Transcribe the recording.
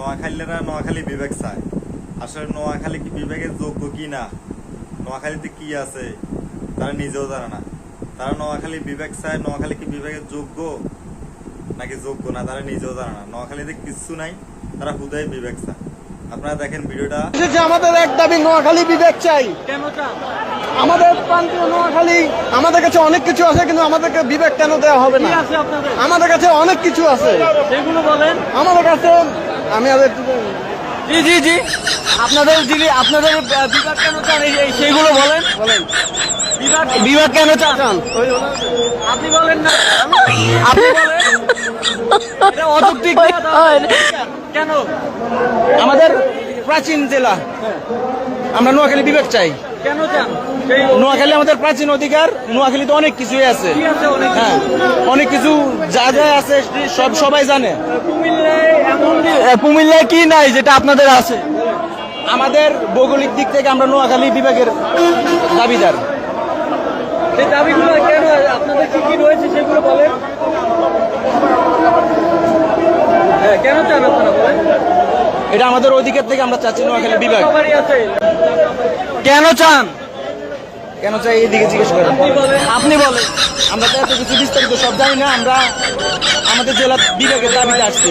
নোয়াখালীরা নোয়াখালী বিবেক চায়। আসলে নোয়াখালী কি বিবেকের যোগ্য কি না, নোয়াখালীতে কি আছে তারা নিজেও জানে না। তারা নোয়াখালী বিবেক চায়, নোয়াখালী কি বিবেকের যোগ্য নাকি যোগ্য না তারা নিজেও জানে না। নোয়াখালীতে কিচ্ছু নাই, তারা হুদাই বিবেক চায়। আপনারা দেখেন ভিডিওটা। আমাদের এক দাবি নোয়াখালী বিবেক চাই। আমাদের প্রান্তীয় নোয়াখালী, আমাদের কাছে অনেক কিছু আছে, কিন্তু আমাদেরকে বিবেক কেন দেওয়া হবে না? আমাদের কাছে অনেক কিছু আছে, সেগুলো বলেন। আমাদের কাছে আমি জি জি জি, আপনাদের বিভাগ কেন চান সেইগুলো বলেন। বলেন বিভাগ কেন চান আপনি বলেন না, আপনি বলেন। এটা অযৌক্তিক কেন? আমাদের প্রাচীন জেলা, আমরা নোয়াখালী বিবেক চাই। কেন চান? নোয়াখালী আমাদের প্রাচীন অধিকার, নোয়াখালীতে অনেক কিছুই আছে। কি আছে? হ্যাঁ, অনেক কিছু যা যা আছে সবাই জানে। কুমিল্লায় কি নাই যেটা আপনাদের আছে? আমাদের ভৌগোলিক দিক থেকে আমরা নোয়াখালী বিভাগের দাবিদার। সেই দাবিগুলো কেন, আপনাদের কি কি রয়েছে সেগুলো বলেন। হ্যাঁ, কেন চান আপনারা বলেন। এটা আমাদের অধিকার থেকে আমরা চাচ্ছি নোয়াখালী বিভাগ। সবারই আছে। কেন চান? কেন চাই এদিকে জিজ্ঞেস করেন। আপনি বলেন। আমরা তো এত কিছু বিস্তারিত সব জানি না, আমরা আমাদের জেলা বিভাগের দাবিতে আসছি।